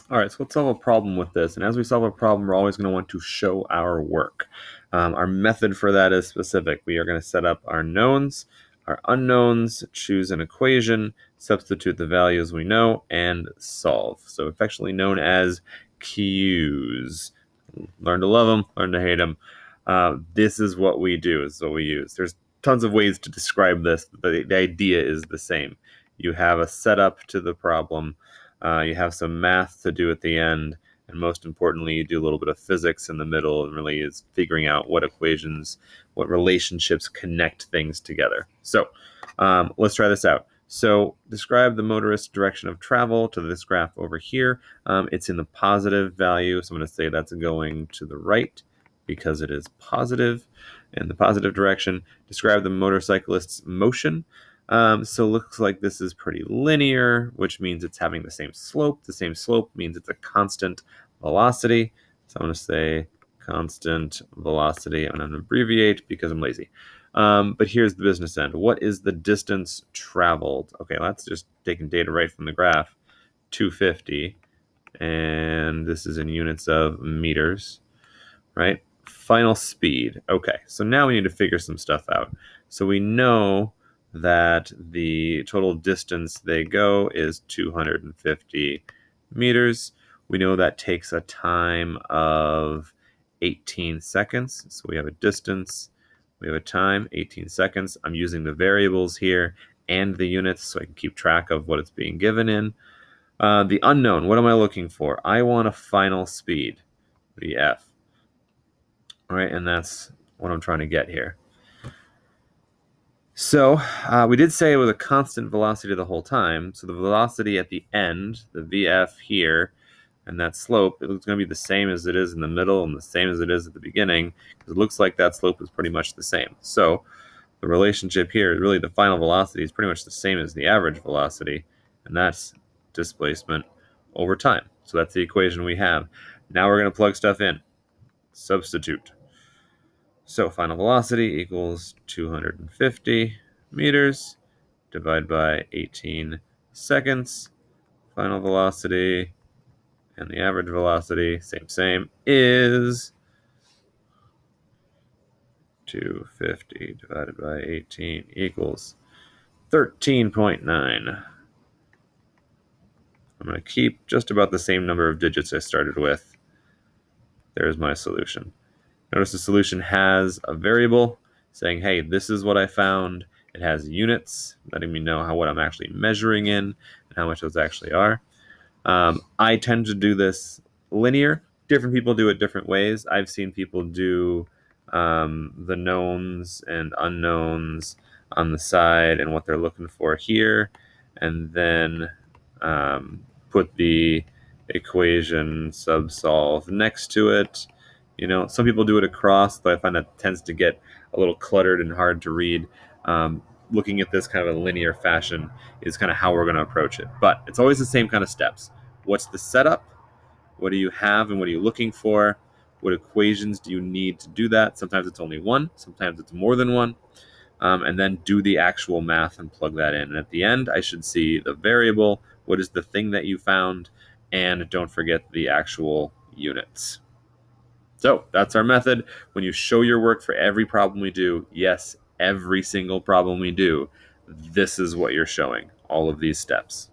All right, so let's solve a problem with this. And as we solve a problem, we're always going to want to show our work. Our method for that is specific. We are going to set up our knowns, our unknowns, choose an equation, substitute the values we know, and solve. So affectionately known as KUESS. Learn to love them, learn to hate them. This is what we do, is what we use. There's tons of ways to describe this, but the idea is the same. You have a setup to the problem. You have some math to do at the end, and most importantly, you do a little bit of physics in the middle, and really is figuring out what equations, what relationships connect things together. So let's try this out. So describe the motorist's direction of travel to this graph over here. It's in the positive value, so I'm going to say that's going to the right because it is positive in the positive direction. Describe the motorcyclist's motion. So it looks like this is pretty linear, which means it's having the same slope. The same slope means it's a constant velocity. So I'm going to say constant velocity. I'm going to abbreviate because I'm lazy. But here's the business end. What is the distance traveled? Okay, that's just taking data right from the graph. 250. And this is in units of meters, right? Final speed. Okay, so now we need to figure some stuff out. So we know that the total distance they go is 250 meters. We know that takes a time of 18 seconds. So we have a distance, we have a time, 18 seconds. I'm using the variables here and the units so I can keep track of what it's being given in. The unknown, what am I looking for? I want a final speed, VF. All right, and that's what I'm trying to get here. So we did say it was a constant velocity the whole time. So the velocity at the end, the VF here, and that slope, it's going to be the same as it is in the middle and the same as it is at the beginning, because it looks like that slope is pretty much the same. So the relationship here is really the final velocity is pretty much the same as the average velocity, and that's displacement over time. So that's the equation we have. Now we're going to plug stuff in. Substitute. So final velocity equals 250 meters divided by 18 seconds. Final velocity and the average velocity, same, is 250 divided by 18 equals 13.9. I'm going to keep just about the same number of digits I started with. There's my solution. Notice the solution has a variable saying, hey, this is what I found. It has units, letting me know what I'm actually measuring in and how much those actually are. I tend to do this linear. Different people do it different ways. I've seen people do the knowns and unknowns on the side and what they're looking for here, and then put the equation subsolve next to it. You know, some people do it across, but I find that tends to get a little cluttered and hard to read. Looking at this kind of a linear fashion is kind of how we're going to approach it. But it's always the same kind of steps. What's the setup? What do you have and what are you looking for? What equations do you need to do that? Sometimes it's only one, sometimes it's more than one. And then do the actual math and plug that in. And at the end, I should see the variable, what is the thing that you found, and don't forget the actual units. So that's our method. When you show your work for every problem we do, yes, every single problem we do, this is what you're showing, all of these steps.